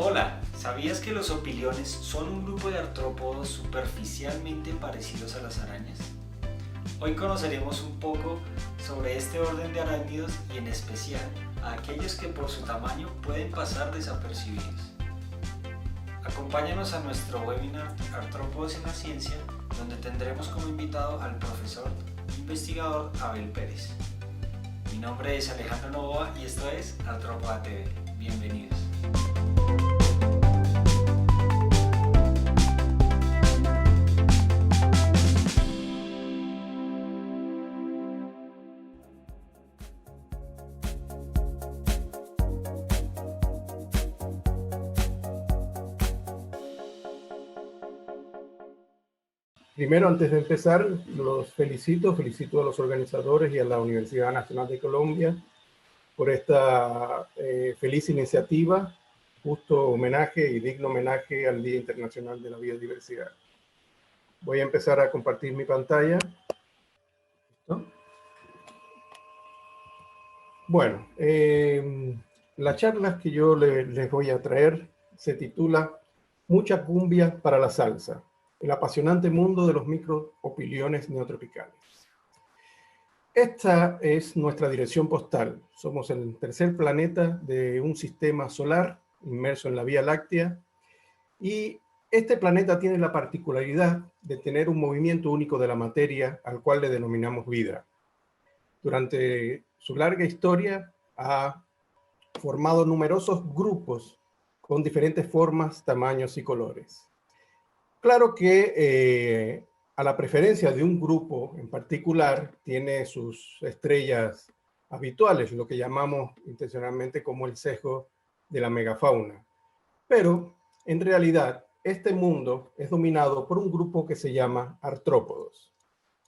Hola, ¿sabías que los opiliones son un grupo de artrópodos superficialmente parecidos a las arañas? Hoy conoceremos un poco sobre este orden de arácnidos y en especial a aquellos que por su tamaño pueden pasar desapercibidos. Acompáñanos a nuestro webinar Artrópodos en la Ciencia, donde tendremos como invitado al profesor investigador Abel Pérez. Mi nombre es Alejandro Novoa y esto es Artrópoda TV. Bienvenidos. Primero, antes de empezar, los felicito a los organizadores y a la Universidad Nacional de Colombia por esta feliz iniciativa, justo homenaje y digno homenaje al Día Internacional de la Biodiversidad. Voy a empezar a compartir mi pantalla. ¿Listo? Bueno, la charla que yo les voy a traer se titula Mucha cumbia para la salsa. El apasionante mundo de los microopiliones neotropicales. Esta es nuestra dirección postal. Somos el tercer planeta de un sistema solar inmerso en la Vía Láctea y este planeta tiene la particularidad de tener un movimiento único de la materia al cual le denominamos vida. Durante su larga historia ha formado numerosos grupos con diferentes formas, tamaños y colores. Claro que a la preferencia de un grupo en particular tiene sus estrellas habituales, lo que llamamos intencionalmente como el sesgo de la megafauna. Pero en realidad este mundo es dominado por un grupo que se llama artrópodos,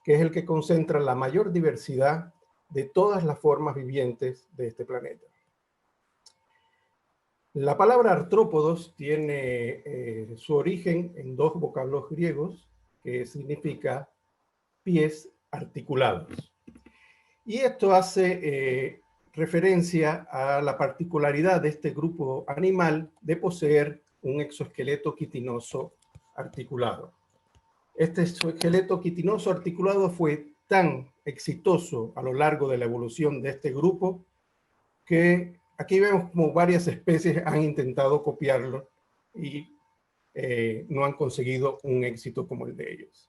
que es el que concentra la mayor diversidad de todas las formas vivientes de este planeta. La palabra artrópodos tiene su origen en dos vocablos griegos que significa pies articulados. Y esto hace referencia a la particularidad de este grupo animal de poseer un exoesqueleto quitinoso articulado. Este exoesqueleto quitinoso articulado fue tan exitoso a lo largo de la evolución de este grupo que aquí vemos como varias especies han intentado copiarlo y no han conseguido un éxito como el de ellos.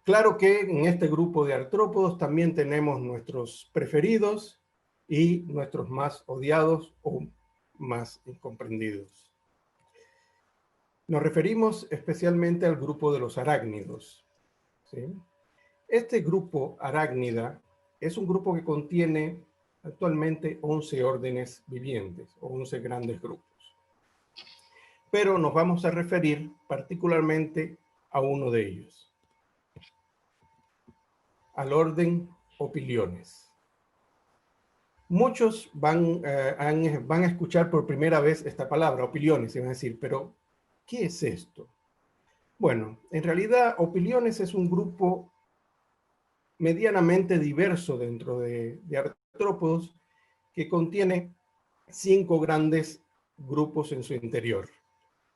Claro que en este grupo de artrópodos también tenemos nuestros preferidos y nuestros más odiados o más incomprendidos. Nos referimos especialmente al grupo de los arácnidos, ¿sí? Este grupo arácnida es un grupo que contiene actualmente 11 órdenes vivientes, o 11 grandes grupos. Pero nos vamos a referir particularmente a uno de ellos, al orden Opiliones. Muchos van a escuchar por primera vez esta palabra, opiliones, y van a decir, pero ¿qué es esto? Bueno, en realidad Opiliones es un grupo medianamente diverso dentro de artrópodos que contiene 5 grandes grupos en su interior.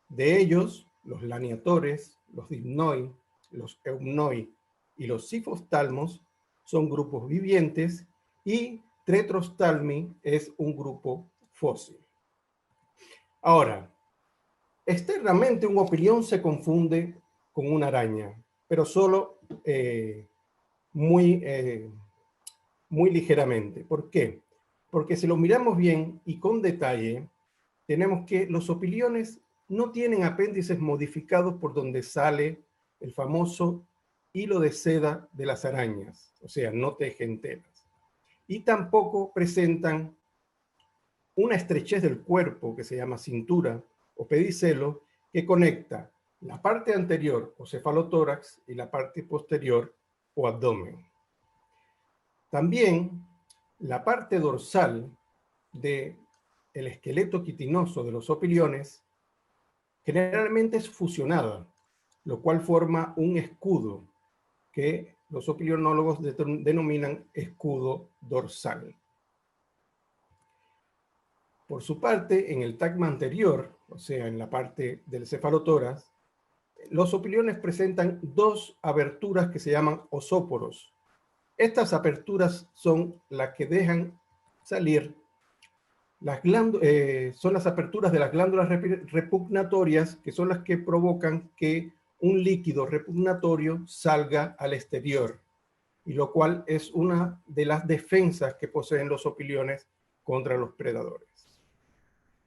De ellos, los laniatores, los dipnoi, los eumnoi y los sifostalmos son grupos vivientes y Tetrostalmi es un grupo fósil. Ahora, externamente un opilión se confunde con una araña, pero solo muy ligeramente. ¿Por qué? Porque si lo miramos bien y con detalle, tenemos que los opiliones no tienen apéndices modificados por donde sale el famoso hilo de seda de las arañas, o sea, no tejen telas. Y tampoco presentan una estrechez del cuerpo que se llama cintura o pedicelo que conecta la parte anterior o cefalotórax y la parte posterior o abdomen. También la parte dorsal del esqueleto quitinoso de los opiliones generalmente es fusionada, lo cual forma un escudo que los opilionólogos denominan escudo dorsal. Por su parte, en el tagma anterior, o sea, en la parte del cefalotórax, los opiliones presentan dos aberturas que se llaman osóporos. Estas aperturas son las que dejan salir son las aperturas de las glándulas repugnatorias, que son las que provocan que un líquido repugnatorio salga al exterior, y lo cual es una de las defensas que poseen los opiliones contra los predadores.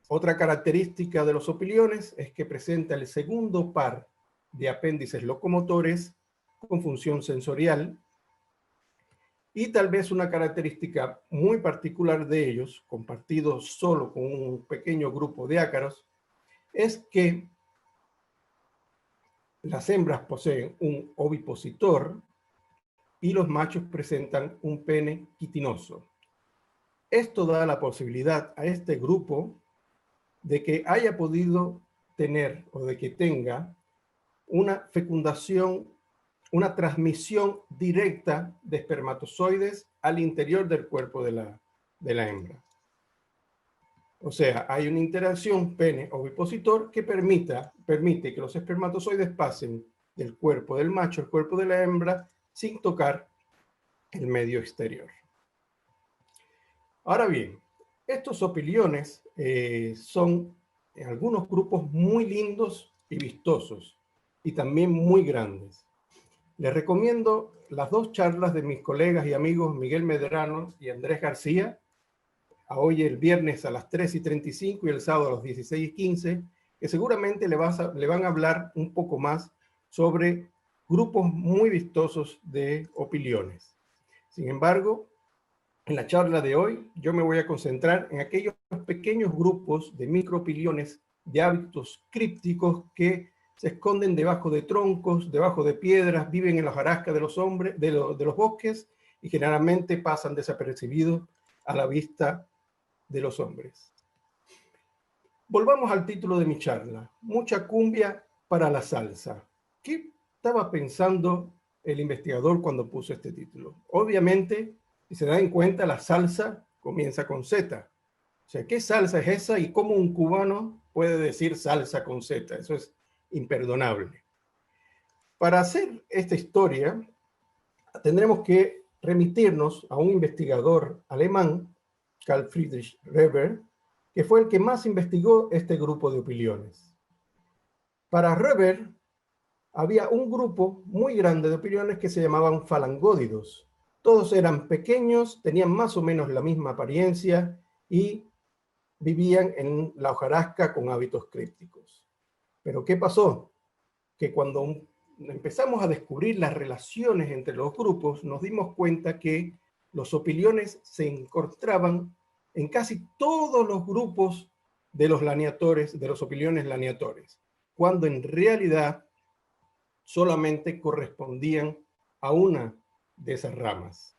Otra característica de los opiliones es que presenta el segundo par de apéndices locomotores con función sensorial, y tal vez una característica muy particular de ellos, compartido solo con un pequeño grupo de ácaros, es que las hembras poseen un ovipositor y los machos presentan un pene quitinoso. Esto da la posibilidad a este grupo de que haya podido tener o de que tenga una fecundación, una transmisión directa de espermatozoides al interior del cuerpo de la hembra. O sea, hay una interacción pene-ovipositor que permite que los espermatozoides pasen del cuerpo del macho al cuerpo de la hembra sin tocar el medio exterior. Ahora bien, estos opiliones son en algunos grupos muy lindos y vistosos y también muy grandes. Les recomiendo las dos charlas de mis colegas y amigos Miguel Medrano y Andrés García, hoy el viernes a las 3:35 y el sábado a las 16:15, que seguramente le van a hablar un poco más sobre grupos muy vistosos de opiliones. Sin embargo, en la charla de hoy yo me voy a concentrar en aquellos pequeños grupos de microopiliones de hábitos crípticos que se esconden debajo de troncos, debajo de piedras, viven en la hojarasca de los bosques y generalmente pasan desapercibidos a la vista de los hombres. Volvamos al título de mi charla, Mucha cumbia para la salsa. ¿Qué estaba pensando el investigador cuando puso este título? Obviamente, si se dan cuenta, la salsa comienza con Z. O sea, ¿qué salsa es esa y cómo un cubano puede decir salsa con Z? Eso es imperdonable. Para hacer esta historia, tendremos que remitirnos a un investigador alemán, Carl Friedrich Reber, que fue el que más investigó este grupo de opiliones. Para Reber, había un grupo muy grande de opiliones que se llamaban falangódidos. Todos eran pequeños, tenían más o menos la misma apariencia y vivían en la hojarasca con hábitos crípticos. Pero ¿qué pasó? Que cuando empezamos a descubrir las relaciones entre los grupos, nos dimos cuenta que los opiliones se encontraban en casi todos los grupos de los laniatores, de los opiliones laniatores, cuando en realidad solamente correspondían a una de esas ramas.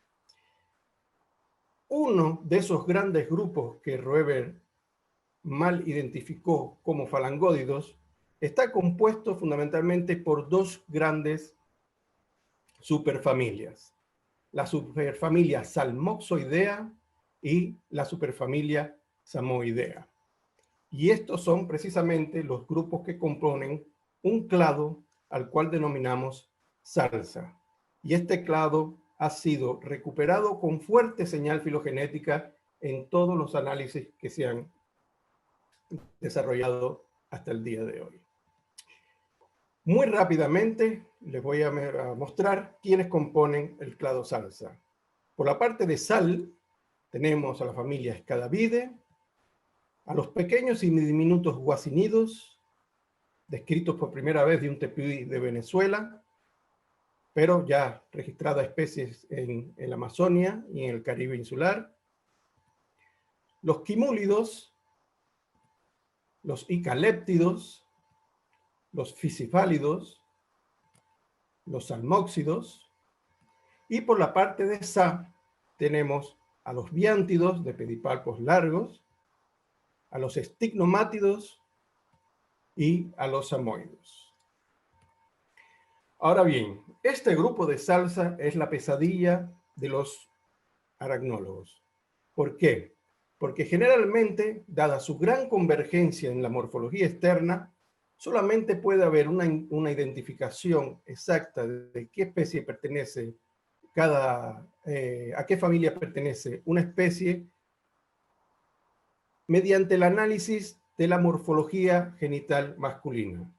Uno de esos grandes grupos que Reber mal identificó como falangódidos está compuesto fundamentalmente por dos grandes superfamilias: la superfamilia Salmoxoidea y la superfamilia Samoidea. Y estos son precisamente los grupos que componen un clado al cual denominamos salsa. Y este clado ha sido recuperado con fuerte señal filogenética en todos los análisis que se han desarrollado hasta el día de hoy. Muy rápidamente les voy a mostrar quiénes componen el clado salsa. Por la parte de sal tenemos a la familia Escadavidae, a los pequeños y diminutos guasinidos, descritos por primera vez de un tepuy de Venezuela, pero ya registradas especies en la Amazonia y en el Caribe insular. Los quimúlidos, los icaléptidos, los fisifálidos, los salmóxidos, y por la parte de Sa tenemos a los biántidos de pedipalpos largos, a los estignomátidos y a los samoides. Ahora bien, este grupo de salsa es la pesadilla de los aracnólogos. ¿Por qué? porque generalmente, dada su gran convergencia en la morfología externa, solamente puede haber una identificación exacta de qué especie pertenece a qué familia pertenece una especie mediante el análisis de la morfología genital masculina.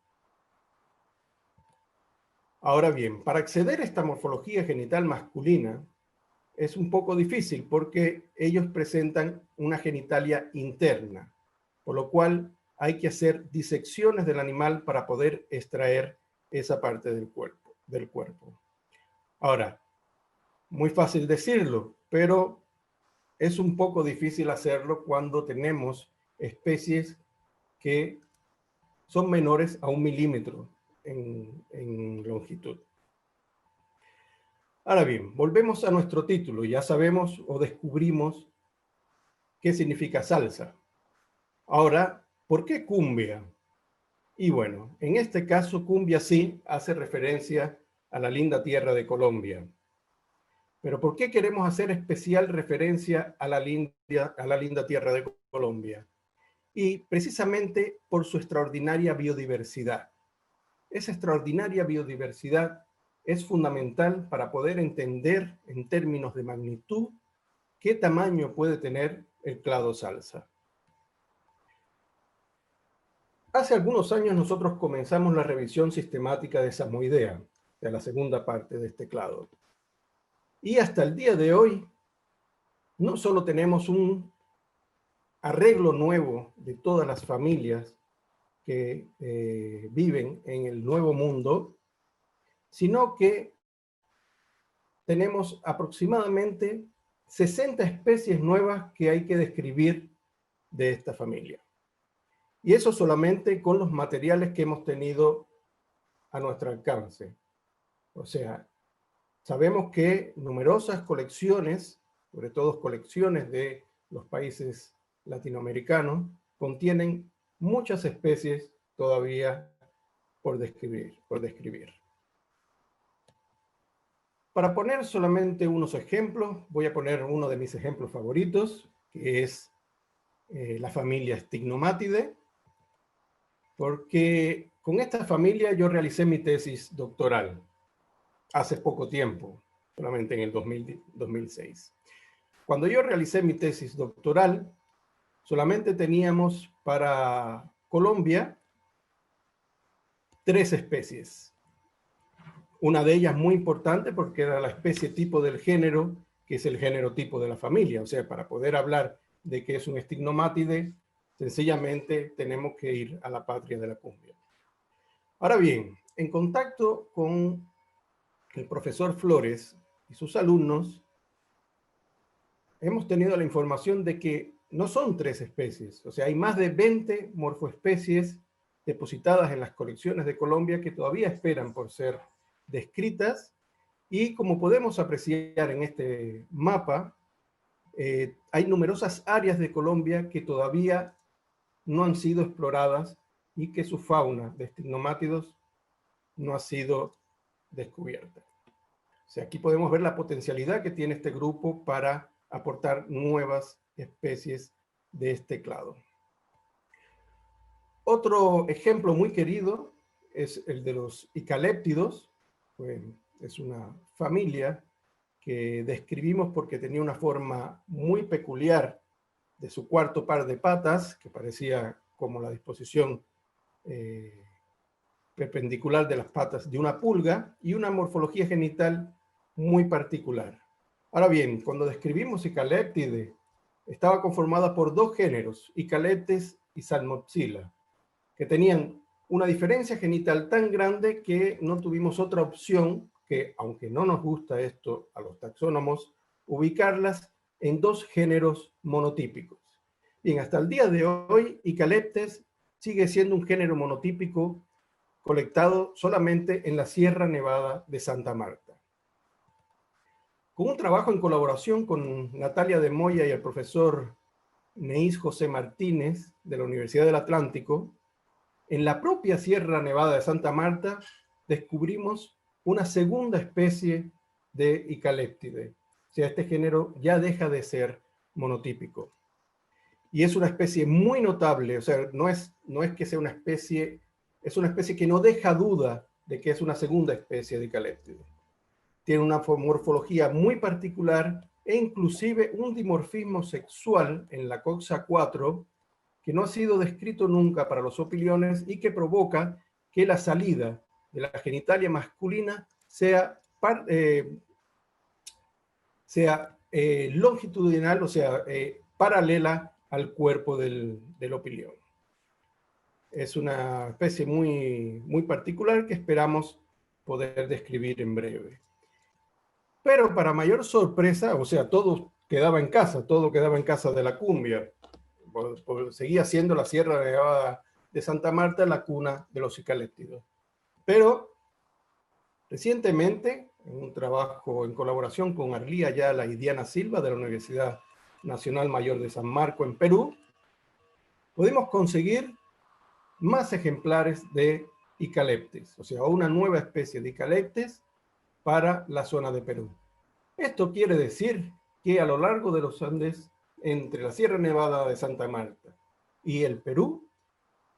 Ahora bien, para acceder a esta morfología genital masculina es un poco difícil porque ellos presentan una genitalia interna, por lo cual hay que hacer disecciones del animal para poder extraer esa parte del cuerpo. Ahora, muy fácil decirlo, pero es un poco difícil hacerlo cuando tenemos especies que son menores a 1 milímetro en longitud. Ahora bien, volvemos a nuestro título. Ya sabemos o descubrimos qué significa salsa. Ahora, ¿por qué cumbia? Y bueno, en este caso cumbia sí hace referencia a la linda tierra de Colombia. Pero ¿por qué queremos hacer especial referencia a la linda tierra de Colombia? Y precisamente por su extraordinaria biodiversidad. Esa extraordinaria biodiversidad es fundamental para poder entender en términos de magnitud qué tamaño puede tener el clado salsa. Hace algunos años nosotros comenzamos la revisión sistemática de Samoidea, de la segunda parte de este clado. Y hasta el día de hoy, no solo tenemos un arreglo nuevo de todas las familias que viven en el Nuevo Mundo, sino que tenemos aproximadamente 60 especies nuevas que hay que describir de esta familia. Y eso solamente con los materiales que hemos tenido a nuestro alcance. O sea, sabemos que numerosas colecciones, sobre todo colecciones de los países latinoamericanos, contienen muchas especies todavía por describir. Para poner solamente unos ejemplos, voy a poner uno de mis ejemplos favoritos, que es la familia Stignomatidae, porque con esta familia yo realicé mi tesis doctoral hace poco tiempo, solamente en el 2006. Cuando yo realicé mi tesis doctoral, solamente teníamos para Colombia 3 especies. Una de ellas muy importante porque era la especie tipo del género, que es el género tipo de la familia. O sea, para poder hablar de que es un Stignomatidae, sencillamente tenemos que ir a la patria de la cumbia. Ahora bien, en contacto con el profesor Flores y sus alumnos, hemos tenido la información de que no son 3 especies. O sea, hay más de 20 morfoespecies depositadas en las colecciones de Colombia que todavía esperan por ser descritas, y como podemos apreciar en este mapa, hay numerosas áreas de Colombia que todavía no han sido exploradas y que su fauna de Stignomátidos no ha sido descubierta. O sea, aquí podemos ver la potencialidad que tiene este grupo para aportar nuevas especies de este clado. Otro ejemplo muy querido es el de los Icaléptidos. Es una familia que describimos porque tenía una forma muy peculiar de su cuarto par de patas, que parecía como la disposición perpendicular de las patas de una pulga, y una morfología genital muy particular. Ahora bien, cuando describimos Icaléptide, estaba conformada por 2 géneros, Icaleptes y Salmoxila, que tenían una diferencia genital tan grande que no tuvimos otra opción que, aunque no nos gusta esto a los taxónomos, ubicarlas en 2 géneros monotípicos. Bien, hasta el día de hoy, Icaleptes sigue siendo un género monotípico colectado solamente en la Sierra Nevada de Santa Marta. Con un trabajo en colaboración con Natalia de Moya y el profesor Neís José Martínez de la Universidad del Atlántico, en la propia Sierra Nevada de Santa Marta descubrimos una segunda especie de Icaléptide. O sea, este género ya deja de ser monotípico. y es una especie muy notable, o sea, no es que sea una especie, es una especie que no deja duda de que es una segunda especie de Icaléptido. Tiene una morfología muy particular e inclusive un dimorfismo sexual en la coxa 4 que no ha sido descrito nunca para los opiliones y que provoca que la salida de la genitalia masculina sea longitudinal, o sea, paralela al cuerpo del opilión. Es una especie muy particular que esperamos poder describir en breve. Pero para mayor sorpresa, o sea, todo quedaba en casa de la cumbia. Seguía siendo la Sierra Nevada de Santa Marta la cuna de los icaléptidos. Pero recientemente, en un trabajo en colaboración con Arlí Ayala y Diana Silva de la Universidad Nacional Mayor de San Marco en Perú, pudimos conseguir más ejemplares de Icaleptes, o sea, una nueva especie de Icaleptes para la zona de Perú. Esto quiere decir que a lo largo de los Andes, entre la Sierra Nevada de Santa Marta y el Perú,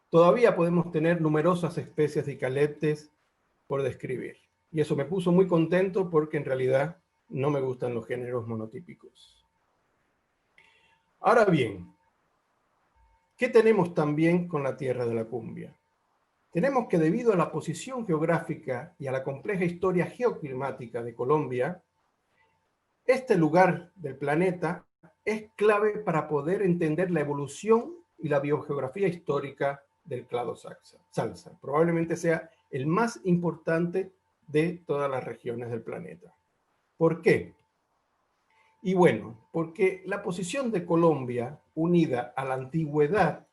todavía podemos tener numerosas especies de Icaleptes por describir. Y eso me puso muy contento porque en realidad no me gustan los géneros monotípicos. Ahora bien, ¿qué tenemos también con la tierra de la cumbia? Tenemos que debido a la posición geográfica y a la compleja historia geoclimática de Colombia, este lugar del planeta es clave para poder entender la evolución y la biogeografía histórica del clado salsa. Probablemente sea el más importante de todas las regiones del planeta. ¿Por qué? Y bueno, porque la posición de Colombia, unida a la antigüedad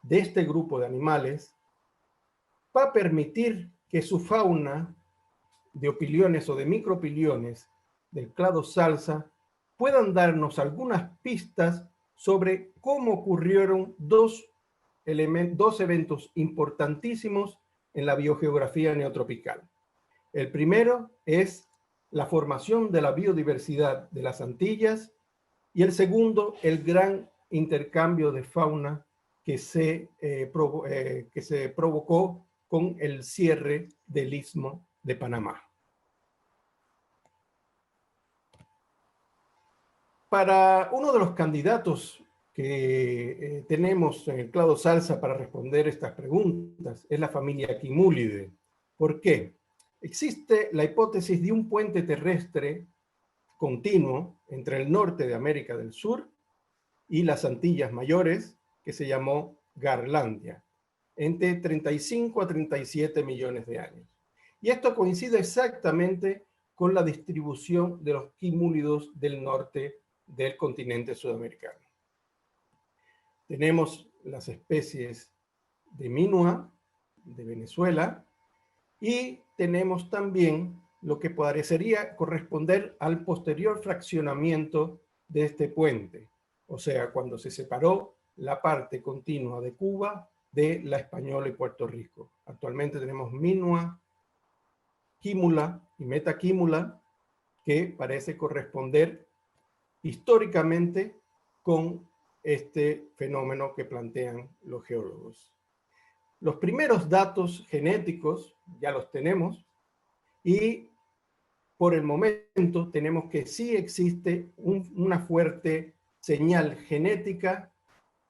de este grupo de animales, va a permitir que su fauna de opiliones o de micropiliones del clado salsa puedan darnos algunas pistas sobre cómo ocurrieron dos eventos importantísimos en la biogeografía neotropical. El primero es la formación de la biodiversidad de las Antillas y el segundo, el gran intercambio de fauna que se provocó con el cierre del Istmo de Panamá. Para uno de los candidatos que tenemos en el clado salsa para responder estas preguntas es la familia Quimúlide. ¿Por qué? Existe la hipótesis de un puente terrestre continuo entre el norte de América del Sur y las Antillas Mayores, que se llamó Garlandia, entre 35 a 37 millones de años. Y esto coincide exactamente con la distribución de los quimúlidos del norte del continente sudamericano. Tenemos las especies de Minua, de Venezuela, y tenemos también lo que parecería corresponder al posterior fraccionamiento de este puente, o sea, cuando se separó la parte continua de Cuba de La Española y Puerto Rico. Actualmente tenemos Minua, Químula y Metaquímula, que parece corresponder históricamente con este fenómeno que plantean los geólogos. Los primeros datos genéticos ya los tenemos y por el momento tenemos que sí existe una fuerte señal genética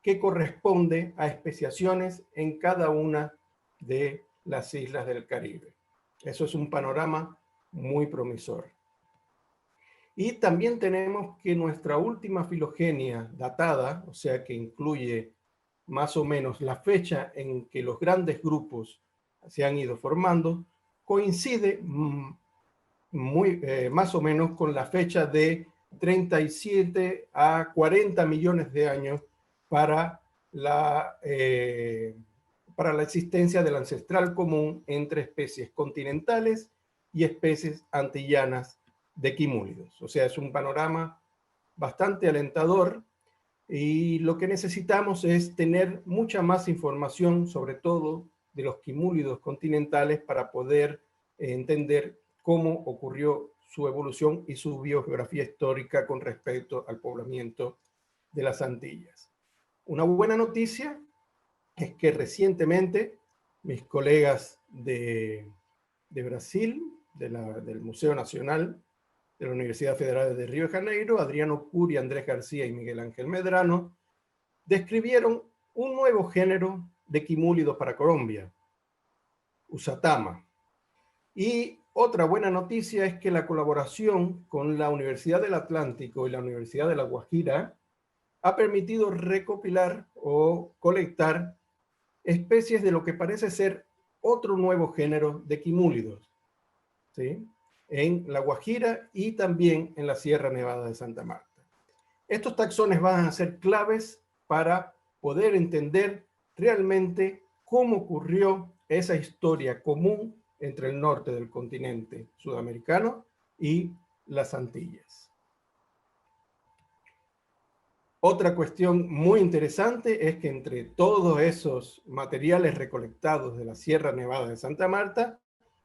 que corresponde a especiaciones en cada una de las islas del Caribe. Eso es un panorama muy promisor. Y también tenemos que nuestra última filogenia datada, o sea que incluye más o menos la fecha en que los grandes grupos se han ido formando, coincide más o menos con la fecha de 37 a 40 millones de años para la existencia del ancestral común entre especies continentales y especies antillanas de quimúlidos. O sea, es un panorama bastante alentador y lo que necesitamos es tener mucha más información, sobre todo de los quimúlidos continentales, para poder entender cómo ocurrió su evolución y su biogeografía histórica con respecto al poblamiento de las Antillas. una buena noticia es que recientemente mis colegas de Brasil, del Museo Nacional de la Universidad Federal de Río de Janeiro, Adriano Curi, Andrés García y Miguel Ángel Medrano, describieron un nuevo género de quimúlidos para Colombia, Usatama. Y otra buena noticia es que la colaboración con la Universidad del Atlántico y la Universidad de La Guajira ha permitido recopilar o colectar especies de lo que parece ser otro nuevo género de quimúlidos, ¿sí?, en La Guajira y también en la Sierra Nevada de Santa Marta. Estos taxones van a ser claves para poder entender realmente cómo ocurrió esa historia común entre el norte del continente sudamericano y las Antillas. Otra cuestión muy interesante es que entre todos esos materiales recolectados de la Sierra Nevada de Santa Marta,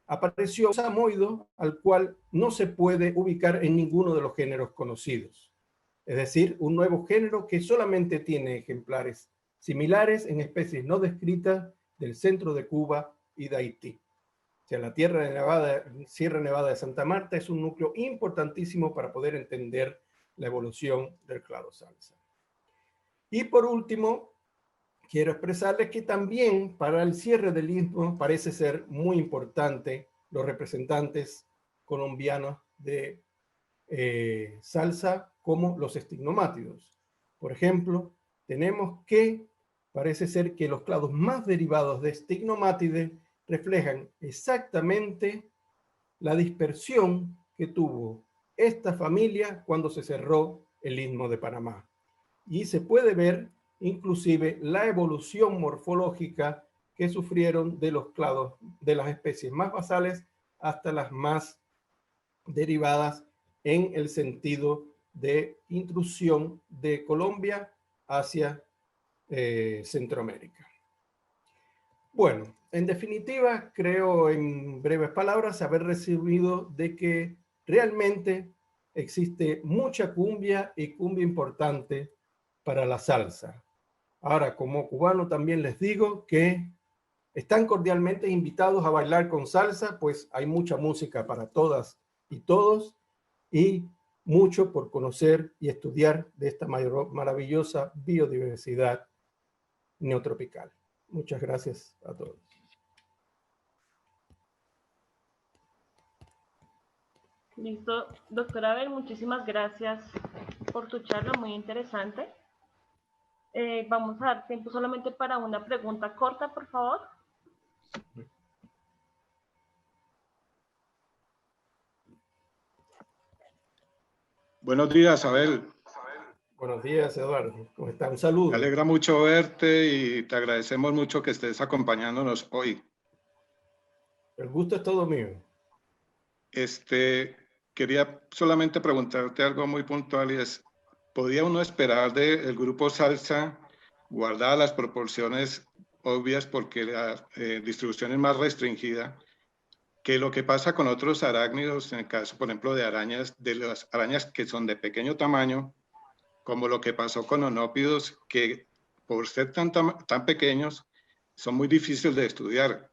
apareció un samoido al cual no se puede ubicar en ninguno de los géneros conocidos. Es decir, un nuevo género que solamente tiene ejemplares similares en especies no descritas del centro de Cuba y de Haití. O sea, la Sierra Nevada de Santa Marta es un núcleo importantísimo para poder entender la evolución del clado salsa. Y por último, quiero expresarles que también para el cierre del istmo parece ser muy importante los representantes colombianos de salsa como los estigmátidos. Por ejemplo, tenemos que parece ser que los clados más derivados de Stignomatidae reflejan exactamente la dispersión que tuvo esta familia cuando se cerró el istmo de Panamá. Y se puede ver inclusive la evolución morfológica que sufrieron de los clados de las especies más basales hasta las más derivadas en el sentido de intrusión de Colombia hacia Centroamérica. Bueno, en definitiva, creo en breves palabras haber recibido de que realmente existe mucha cumbia y cumbia importante para la salsa. Ahora, como cubano también les digo que están cordialmente invitados a bailar con salsa, pues hay mucha música para todas y todos y mucho por conocer y estudiar de esta maravillosa biodiversidad neotropical. Muchas gracias a todos. Listo, doctora Abel, muchísimas gracias por tu charla, muy interesante. Vamos a dar tiempo solamente para una pregunta corta, por favor. Buenos días, Abel. Buenos días, Eduardo. ¿Cómo está? Un saludo. Me alegra mucho verte y te agradecemos mucho que estés acompañándonos hoy. El gusto es todo mío. Quería solamente preguntarte algo muy puntual y es, ¿podía uno esperar del grupo Salsa, guardadas las proporciones obvias porque la distribución es más restringida, que lo que pasa con otros arácnidos, en el caso, por ejemplo, de las arañas que son de pequeño tamaño, como lo que pasó con onópidos, que por ser tan pequeños, son muy difíciles de estudiar?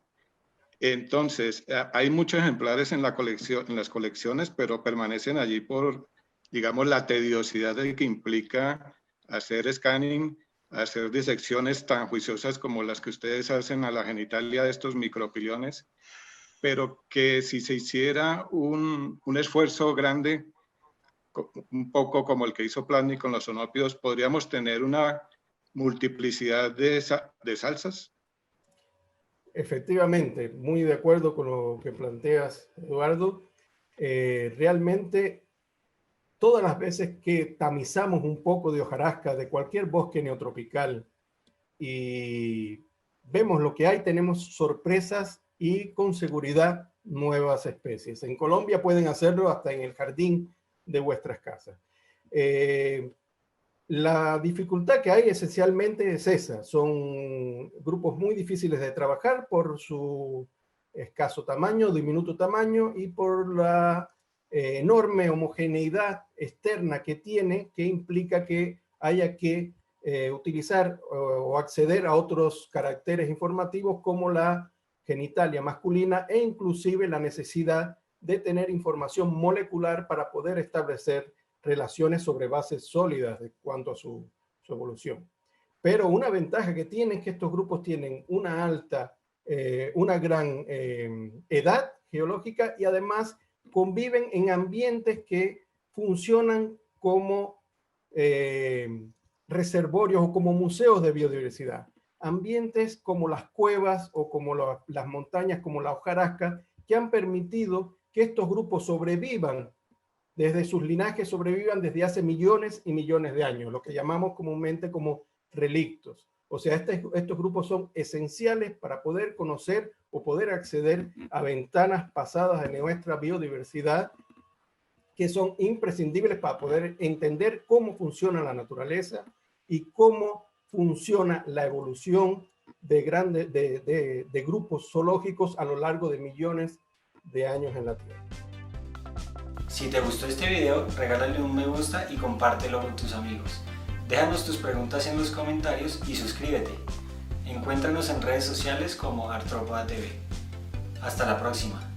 Entonces, hay muchos ejemplares en las colecciones, pero permanecen allí por, digamos, la tediosidad que implica hacer scanning, hacer disecciones tan juiciosas como las que ustedes hacen a la genitalia de estos micropiliones, pero que si se hiciera un esfuerzo grande, un poco como el que hizo Plantney con los onópidos, podríamos tener una multiplicidad de salsas. Efectivamente, muy de acuerdo con lo que planteas, Eduardo. Realmente, todas las veces que tamizamos un poco de hojarasca de cualquier bosque neotropical y vemos lo que hay, tenemos sorpresas y con seguridad nuevas especies. En Colombia pueden hacerlo hasta en el jardín de vuestras casas. La dificultad que hay esencialmente es esa. Son grupos muy difíciles de trabajar por su escaso tamaño, diminuto tamaño y por la enorme homogeneidad externa que tiene, que implica que haya que utilizar o acceder a otros caracteres informativos como la genitalia masculina e inclusive la necesidad de tener información molecular para poder establecer relaciones sobre bases sólidas de cuanto a su evolución. Pero una ventaja que tienen es que estos grupos tienen una gran edad geológica y además conviven en ambientes que funcionan como reservorios o como museos de biodiversidad. Ambientes como las cuevas o como las montañas como la hojarasca que han permitido que estos grupos sobrevivan desde sus linajes, sobrevivan desde hace millones y millones de años, lo que llamamos comúnmente como relictos. O sea, estos grupos son esenciales para poder conocer o poder acceder a ventanas pasadas de nuestra biodiversidad que son imprescindibles para poder entender cómo funciona la naturaleza y cómo funciona la evolución de grupos zoológicos a lo largo de millones de años en la Tierra. Si te gustó este video, regálale un me gusta y compártelo con tus amigos. Déjanos tus preguntas en los comentarios y suscríbete. Encuéntranos en redes sociales como Artrópoda TV. Hasta la próxima.